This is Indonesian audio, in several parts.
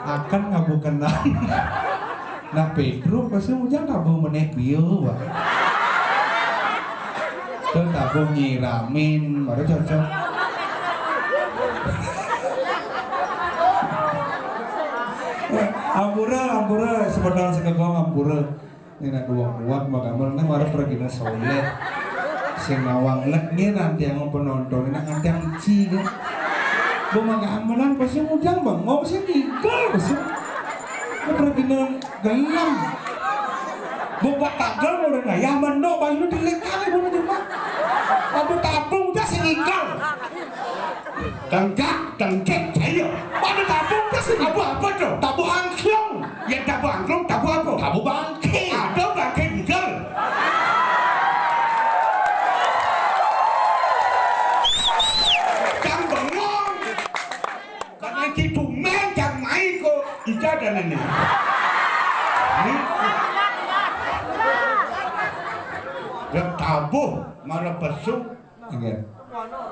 akan ngabukenan nah Pedro pasti ujang kabu meneh bieu wah dan kabu nyiramin baru cocok ampura sebetulnya sekegong ampura ini nak kuat magamel nang baru pergi na soleh sing ngawang lek nih nanti yang penonton ini nanti yang ci kan bumaga amalan pasti ujang bangong sih igal pasti pergi nang gelam buka tagal mulai naya mendo bayu dilekang ibu nanti aduh tabung udah sih igal tengkek ayo pada tabung udah sih apa tuh tabu angklung ya tabu angklung tabu apa tabu bangke ada bangke igal itu mencang main kok ijadah ini. Ya tabuh marah besuk,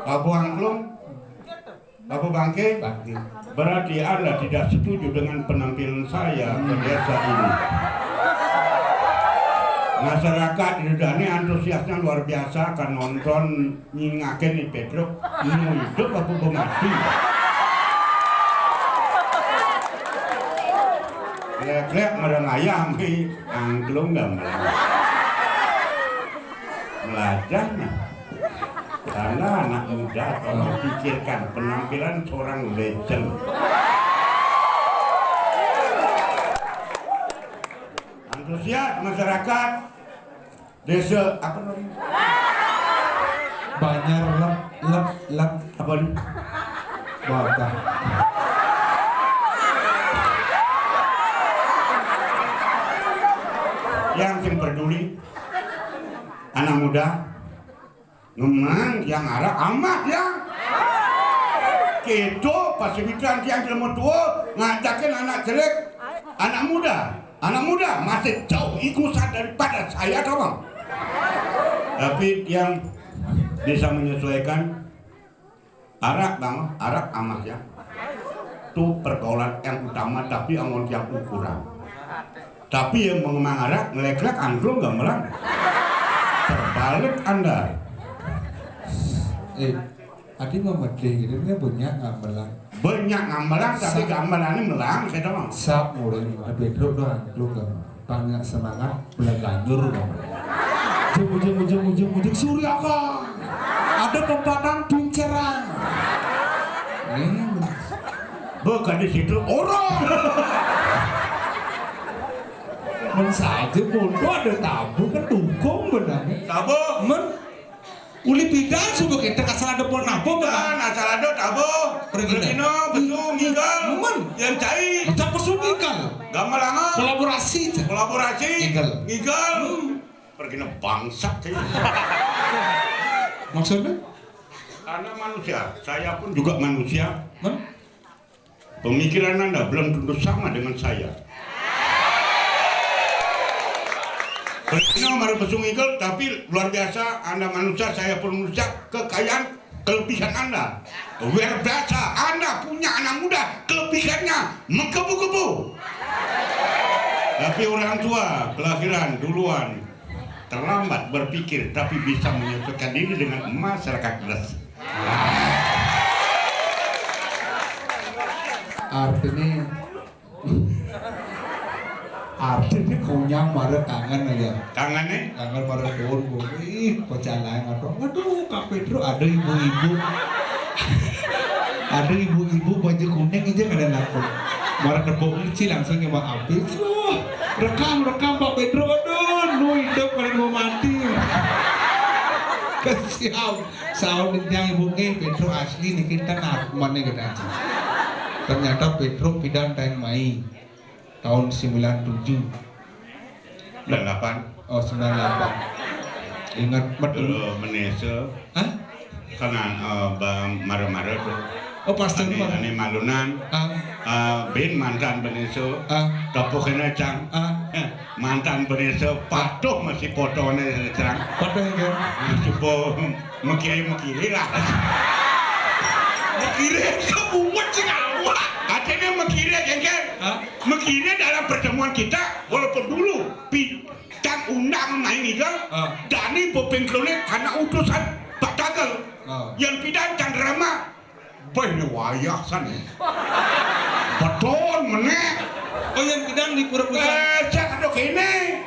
tabu angklung, tabu bangke. Berarti Anda tidak setuju dengan penampilan saya pada saat ini. Masyarakat di Dani antusiasnya luar biasa akan nonton nyingaken di Pedro ini hidup apa mati. Lek mereng ayam angklung gak melajah karena anak muda kalau memikirkan penampilan seorang legend antusias masyarakat desa apa namanya Banjar lep apa nih Batak yang peduli anak muda memang yang arah amat ya itu pasifikan yang ilmu tua ngajakin anak jelek anak muda masih jauh ikutan daripada saya kawan tapi yang bisa menyesuaikan arak amat ya itu pergaulan yang utama tapi amun yang ukuran tapi yang mengemang arak ngelek-lek angklung gak melang terbalik Anda Adi memedih gitu kan banyak ngamelang tapi gamelannya melang saya tahu sap mulai Pedro doang angklung gak banyak semangat belaganjur ujung surya kok ada pempatan tuncerang bukan di situ orang saja bodoh ada tabu kan dukung benar tabu uli pidan subuh kita kasar ada pon napo kan asal ada tabu pergino betul minggal yang cai macam persunikan gamelangan kolaborasi minggal pergino bangsa maksudnya karena manusia saya pun juga manusia pemikiran Anda belum tentu sama dengan saya Pertama bersung ikut, tapi luar biasa Anda manusia, saya pun manusia, kekayaan, kelebihan Anda luar biasa, Anda punya anak muda, kelebihannya menggebu-gebu tapi orang tua, kelahiran duluan terlambat berpikir, tapi bisa menyesuaikan diri dengan masyarakat kelas artinya kunyang marah kangen aja kangen marah turun pecalain aduh Kak Pedro ada ibu-ibu baju kuning aja kada laku marah kebok kecil langsung ngebak api rekam Pak Pedro aduh hidup kalian mau mati kesiau sound yang ibu Pedro asli nih kita nak mana kita aja ternyata Pedro pidan tain mai tahun 97. 98. Oh 98. Ingat betul. Menese. Hah? Karena bang marah-marah tuh. Oh pasti Ane malunan. Ben mantan Benese. Kapok kena cang. Mantan Benese patuh masih fotonya terang. Patuh ya kan? Coba mengkiri lah. Mengkiri kamu buat sih awak. Katanya mengkiri kan? Mengkiri dalam pertemuan kita walaupun dulu Kang undang main itu. Dani Bopengklone karena utusan Pak Tagal. Yang pidan Kang Rama. Banyak wayah sana. Betul menek. Oh yang bidang di Pura Pusat.